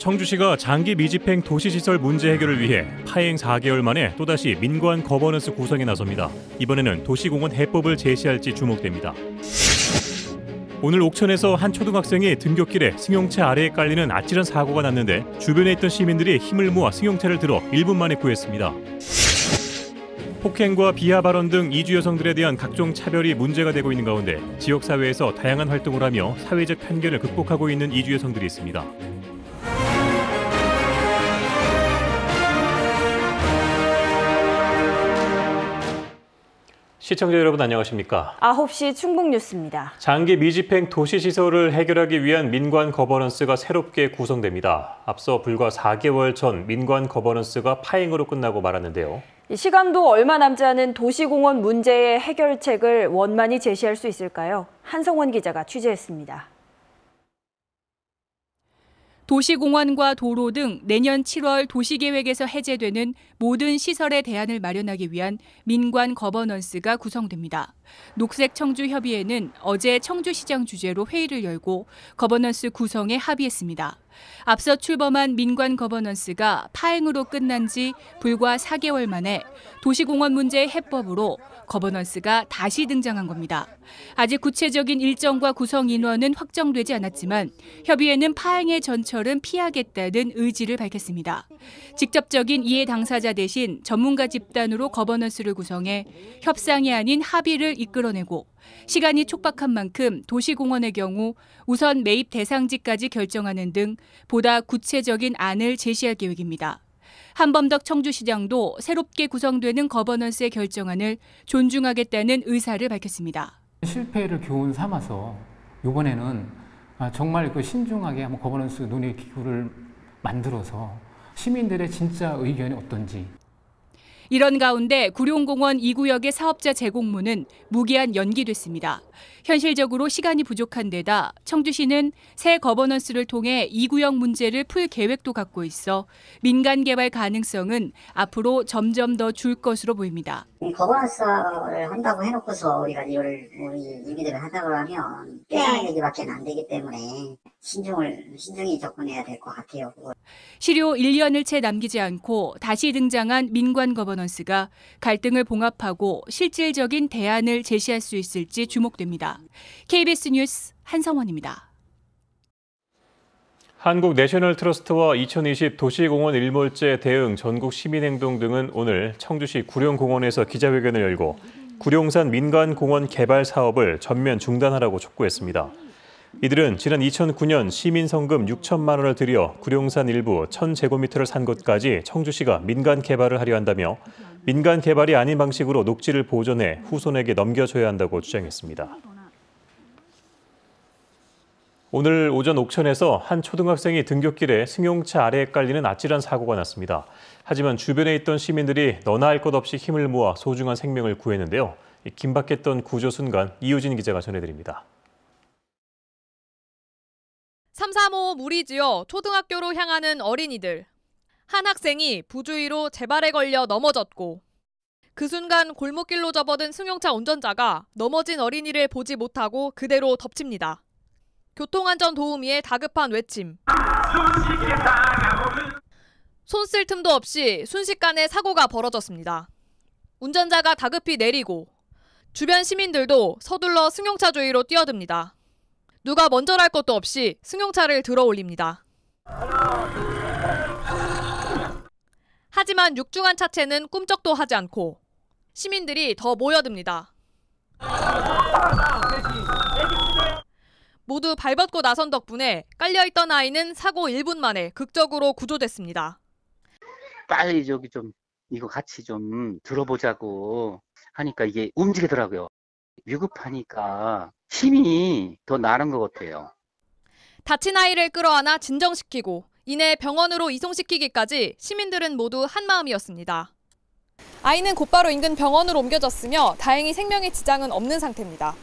청주시가 장기 미집행 도시시설 문제 해결을 위해 파행 4개월 만에 또다시 민관 거버넌스 구성에 나섭니다. 이번에는 도시공원 해법을 제시할지 주목됩니다. 오늘 옥천에서 한 초등학생이 등굣길에 승용차 아래에 깔리는 아찔한 사고가 났는데 주변에 있던 시민들이 힘을 모아 승용차를 들어 1분 만에 구했습니다. 폭행과 비하 발언 등 이주 여성들에 대한 각종 차별이 문제가 되고 있는 가운데 지역사회에서 다양한 활동을 하며 사회적 편견을 극복하고 있는 이주 여성들이 있습니다. 시청자 여러분 안녕하십니까? 9시 충북뉴스입니다. 장기 미집행 도시시설을 해결하기 위한 민관 거버넌스가 새롭게 구성됩니다. 앞서 불과 4개월 전 민관 거버넌스가 파행으로 끝나고 말았는데요. 시간도 얼마 남지 않은 도시공원 문제의 해결책을 원만히 제시할 수 있을까요? 한성원 기자가 취재했습니다. 도시공원과 도로 등 내년 7월 도시계획에서 해제되는 모든 시설의 대안을 마련하기 위한 민관 거버넌스가 구성됩니다. 녹색청주협의회는 어제 청주시장 주재로 회의를 열고 거버넌스 구성에 합의했습니다. 앞서 출범한 민관 거버넌스가 파행으로 끝난 지 불과 4개월 만에 도시공원 문제의 해법으로 거버넌스가 다시 등장한 겁니다. 아직 구체적인 일정과 구성 인원은 확정되지 않았지만 협의회는 파행의 전철은 피하겠다는 의지를 밝혔습니다. 직접적인 이해 당사자 대신 전문가 집단으로 거버넌스를 구성해 협상이 아닌 합의를 이끌어내고 시간이 촉박한 만큼 도시공원의 경우 우선 매입 대상지까지 결정하는 등 보다 구체적인 안을 제시할 계획입니다. 한범덕 청주시장도 새롭게 구성되는 거버넌스의 결정안을 존중하겠다는 의사를 밝혔습니다. 실패를 교훈 삼아서 이번에는 정말 신중하게 한번 거버넌스 논의 기구를 만들어서 시민들의 진짜 의견이 어떤지. 이런 가운데 구룡공원 2구역의 사업자 재공모는 무기한 연기됐습니다. 현실적으로 시간이 부족한 데다 청주시는 새 거버넌스를 통해 2구역 문제를 풀 계획도 갖고 있어 민간 개발 가능성은 앞으로 점점 더 줄 것으로 보입니다. 거버넌스를 한다고 해놓고서 우리가 이걸 이미대로 하자고 하면 빼앗는 얘기밖에 안 되기 때문에 신중히 접근해야 될 것 같아요. 실효 1년을 채 남기지 않고 다시 등장한 민관 거버넌스가 갈등을 봉합하고 실질적인 대안을 제시할 수 있을지 주목됩니다. KBS 뉴스 한성원입니다. 한국내셔널트러스트와 2020 도시공원 일몰제 대응 전국 시민행동 등은 오늘 청주시 구룡공원에서 기자회견을 열고 구룡산 민간공원 개발 사업을 전면 중단하라고 촉구했습니다. 이들은 지난 2009년 시민성금 6천만 원을 들여 구룡산 일부 1,000제곱미터를 산 곳까지 청주시가 민간 개발을 하려 한다며 민간 개발이 아닌 방식으로 녹지를 보존해 후손에게 넘겨줘야 한다고 주장했습니다. 오늘 오전 옥천에서 한 초등학생이 등굣길에 승용차 아래에 깔리는 아찔한 사고가 났습니다. 하지만 주변에 있던 시민들이 너나 할 것 없이 힘을 모아 소중한 생명을 구했는데요. 긴박했던 구조 순간 이효진 기자가 전해드립니다. 335 물이 지어 초등학교로 향하는 어린이들. 한 학생이 부주의로 제발에 걸려 넘어졌고 그 순간 골목길로 접어든 승용차 운전자가 넘어진 어린이를 보지 못하고 그대로 덮칩니다. 교통안전도우미의 다급한 외침. 손 쓸 틈도 없이 순식간에 사고가 벌어졌습니다. 운전자가 다급히 내리고 주변 시민들도 서둘러 승용차 주위로 뛰어듭니다. 누가 먼저랄 것도 없이 승용차를 들어 올립니다. 하지만 육중한 차체는 꿈쩍도 하지 않고 시민들이 더 모여듭니다. 모두 발벗고 나선 덕분에 깔려있던 아이는 사고 1분 만에 극적으로 구조됐습니다. 빨리 이거 같이 좀 들어보자고 하니까 이게 움직이더라고요. 위급하니까 힘이 더 나는 것 같아요. 다친 아이를 끌어안아 진정시키고 이내 병원으로 이송시키기까지 시민들은 모두 한마음이었습니다. 아이는 곧바로 인근 병원으로 옮겨졌으며 다행히 생명에 지장은 없는 상태입니다.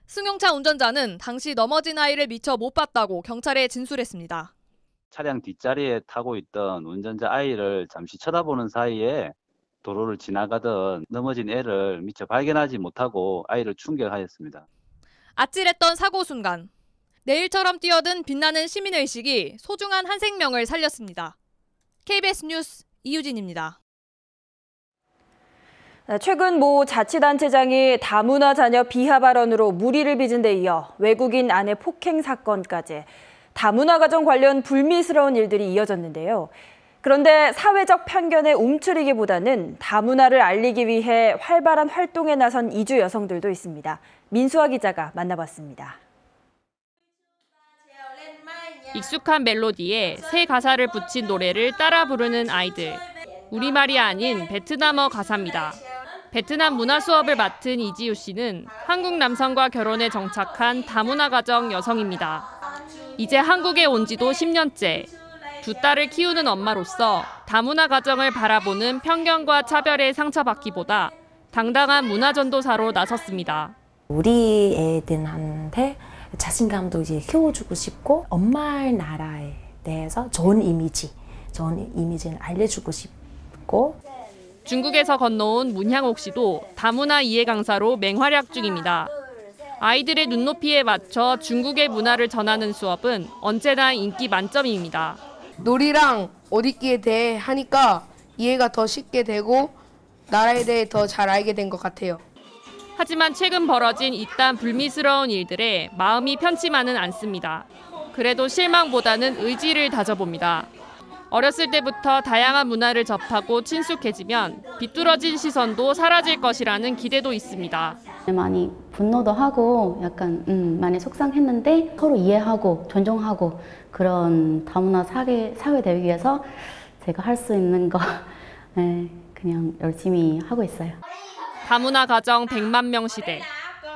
승용차 운전자는 당시 넘어진 아이를 미처 못 봤다고 경찰에 진술했습니다. 차량 뒷자리에 타고 있던 운전자 아이를 잠시 쳐다보는 사이에 도로를 지나가던 넘어진 애를 미처 발견하지 못하고 아이를 충격하였습니다. 아찔했던 사고 순간. 내일처럼 뛰어든 빛나는 시민의식이 소중한 한 생명을 살렸습니다. KBS 뉴스 이유진입니다. 최근 모 자치단체장이 다문화 자녀 비하 발언으로 물의를 빚은 데 이어 외국인 아내 폭행 사건까지 다문화 가정 관련 불미스러운 일들이 이어졌는데요. 그런데 사회적 편견에 움츠리기보다는 다문화를 알리기 위해 활발한 활동에 나선 이주 여성들도 있습니다. 민수아 기자가 만나봤습니다. 익숙한 멜로디에 새 가사를 붙인 노래를 따라 부르는 아이들. 우리말이 아닌 베트남어 가사입니다. 베트남 문화 수업을 맡은 이지우 씨는 한국 남성과 결혼에 정착한 다문화 가정 여성입니다. 이제 한국에 온 지도 10년째. 두 딸을 키우는 엄마로서 다문화 가정을 바라보는 편견과 차별에 상처받기보다 당당한 문화 전도사로 나섰습니다. 우리 애들한테 자신감도 이제 키워주고 싶고 엄마의 나라에 대해서 좋은 이미지를 알려주고 싶고. 중국에서 건너온 문향옥 씨도 다문화 이해 강사로 맹활약 중입니다. 아이들의 눈높이에 맞춰 중국의 문화를 전하는 수업은 언제나 인기 만점입니다. 놀이랑 옷 입기에 대해 하니까 이해가 더 쉽게 되고 나라에 대해 더 잘 알게 된 것 같아요. 하지만 최근 벌어진 이딴 불미스러운 일들에 마음이 편치만은 않습니다. 그래도 실망보다는 의지를 다져봅니다. 어렸을 때부터 다양한 문화를 접하고 친숙해지면 비뚤어진 시선도 사라질 것이라는 기대도 있습니다. 많이 분노도 하고 약간 많이 속상했는데 서로 이해하고 존중하고 그런 다문화 사회 되기 위해서 제가 할 수 있는 거 그냥 열심히 하고 있어요. 다문화 가정 100만 명 시대.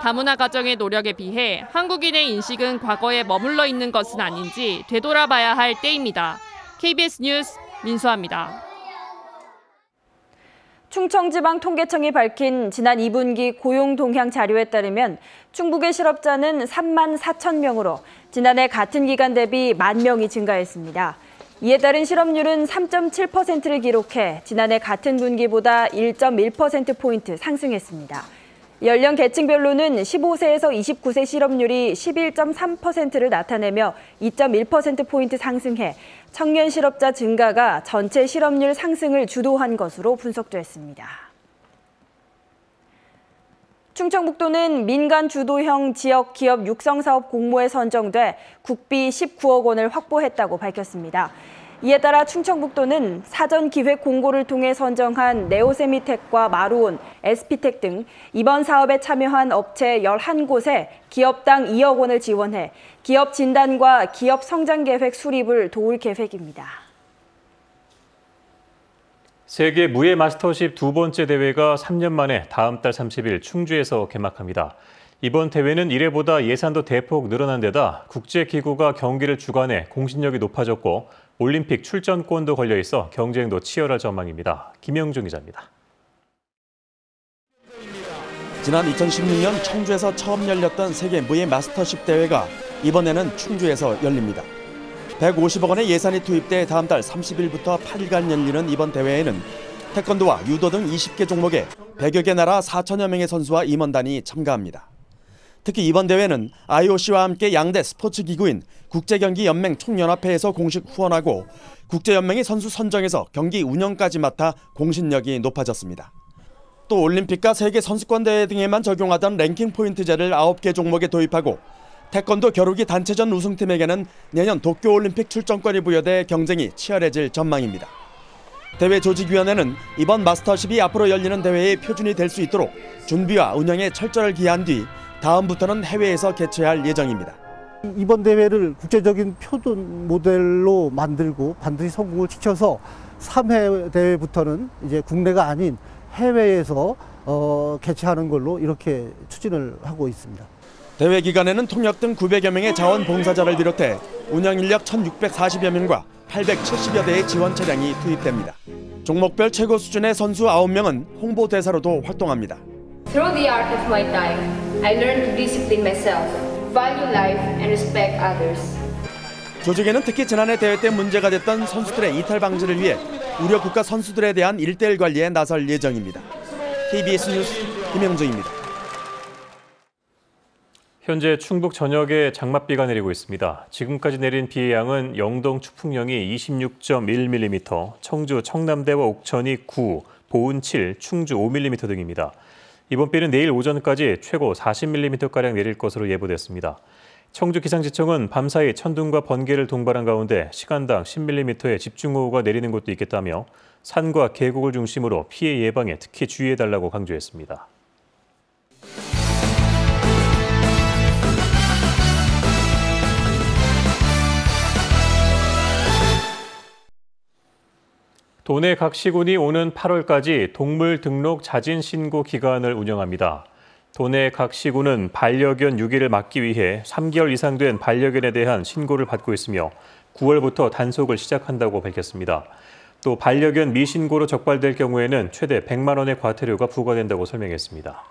다문화 가정의 노력에 비해 한국인의 인식은 과거에 머물러 있는 것은 아닌지 되돌아봐야 할 때입니다. KBS 뉴스 민수아입니다. 충청지방통계청이 밝힌 지난 2분기 고용 동향 자료에 따르면 충북의 실업자는 3만 4천 명으로 지난해 같은 기간 대비 1만 명이 증가했습니다. 이에 따른 실업률은 3.7%를 기록해 지난해 같은 분기보다 1.1%포인트 상승했습니다. 연령 계층별로는 15세에서 29세 실업률이 11.3%를 나타내며 2.1%포인트 상승해 청년 실업자 증가가 전체 실업률 상승을 주도한 것으로 분석됐습니다. 충청북도는 민간 주도형 지역 기업 육성 사업 공모에 선정돼 국비 19억 원을 확보했다고 밝혔습니다. 이에 따라 충청북도는 사전 기획 공고를 통해 선정한 네오세미텍과 마루온, SP텍 등 이번 사업에 참여한 업체 11곳에 기업당 2억 원을 지원해 기업 진단과 기업 성장 계획 수립을 도울 계획입니다. 세계 무예 마스터십 두 번째 대회가 3년 만에 다음 달 30일 충주에서 개막합니다. 이번 대회는 이래보다 예산도 대폭 늘어난 데다 국제기구가 경기를 주관해 공신력이 높아졌고 올림픽 출전권도 걸려 있어 경쟁도 치열할 전망입니다. 김영중 기자입니다. 지난 2016년 청주에서 처음 열렸던 세계 무예 마스터십 대회가 이번에는 충주에서 열립니다. 150억 원의 예산이 투입돼 다음 달 30일부터 8일간 열리는 이번 대회에는 태권도와 유도 등 20개 종목에 100여 개 나라 4천여 명의 선수와 임원단이 참가합니다. 특히 이번 대회는 IOC와 함께 양대 스포츠 기구인 국제경기연맹 총연합회에서 공식 후원하고 국제연맹이 선수 선정에서 경기 운영까지 맡아 공신력이 높아졌습니다. 또 올림픽과 세계 선수권대회 등에만 적용하던 랭킹 포인트제를 9개 종목에 도입하고 태권도 겨루기 단체전 우승팀에게는 내년 도쿄올림픽 출전권이 부여돼 경쟁이 치열해질 전망입니다. 대회 조직위원회는 이번 마스터십이 앞으로 열리는 대회의 표준이 될 수 있도록 준비와 운영에 철저를 기한 뒤 다음부터는 해외에서 개최할 예정입니다. 이번 대회를 국제적인 표준 모델로 만들고 반드시 성공을 시켜서 3회 대회부터는 이제 국내가 아닌 해외에서 개최하는 걸로 이렇게 추진을 하고 있습니다. 대회 기간에는 통역 등 900여 명의 자원봉사자를 비롯해 운영 인력 1,640여 명과 870여 대의 지원 차량이 투입됩니다. 종목별 최고 수준의 선수 9명은 홍보대사로도 활동합니다. Through the art of Muay Thai, I learned to discipline myself, value life, and respect others. 조직에는 특히 지난해 대회 때 문제가 됐던 선수들의 이탈 방지를 위해 우려 국가 선수들에 대한 1:1 관리에 나설 예정입니다. KBS 뉴스 김영정입니다. 현재 충북 전역에 장맛비가 내리고 있습니다. 지금까지 내린 비의 양은 영동 추풍령이 26.1mm, 청주 청남대와 옥천이 9, 보은 7, 충주 5mm 등입니다. 이번 비는 내일 오전까지 최고 40mm가량 내릴 것으로 예보됐습니다. 청주 기상지청은 밤사이 천둥과 번개를 동반한 가운데 시간당 10mm의 집중호우가 내리는 곳도 있겠다며 산과 계곡을 중심으로 피해 예방에 특히 주의해달라고 강조했습니다. 도내 각 시군이 오는 8월까지 동물 등록 자진 신고 기간을 운영합니다. 도내 각 시군은 반려견 유기를 막기 위해 3개월 이상 된 반려견에 대한 신고를 받고 있으며 9월부터 단속을 시작한다고 밝혔습니다. 또 반려견 미신고로 적발될 경우에는 최대 100만 원의 과태료가 부과된다고 설명했습니다.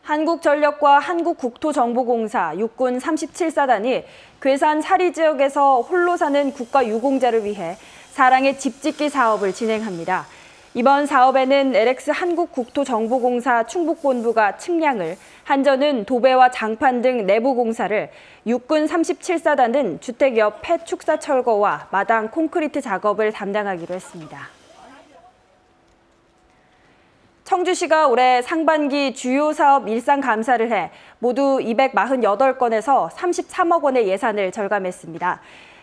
한국전력과 한국국토정보공사 육군 37사단이 괴산 사리 지역에서 홀로 사는 국가유공자를 위해 사랑의 집짓기 사업을 진행합니다. 이번 사업에는 LX 한국국토정보공사 충북본부가 측량을, 한전은 도배와 장판 등 내부 공사를, 육군 37사단은 주택 옆 폐축사 철거와 마당 콘크리트 작업을 담당하기로 했습니다. 청주시가 올해 상반기 주요 사업 일상 감사를 해 모두 248건에서 33억 원의 예산을 절감했습니다.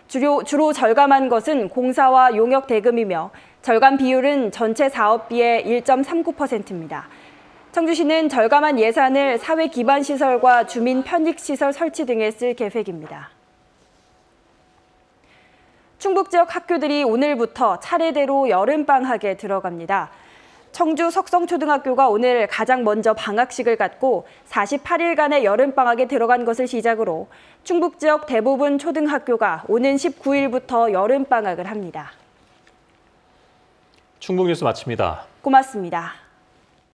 주로 절감한 것은 공사와 용역 대금이며 절감 비율은 전체 사업비의 1.39%입니다. 청주시는 절감한 예산을 사회 기반 시설과 주민 편익 시설 설치 등에 쓸 계획입니다. 충북 지역 학교들이 오늘부터 차례대로 여름방학에 들어갑니다. 청주 석성초등학교가 오늘 가장 먼저 방학식을 갖고 48일간의 여름방학에 들어간 것을 시작으로 충북 지역 대부분 초등학교가 오는 19일부터 여름방학을 합니다. 충북 뉴스 마칩니다. 고맙습니다.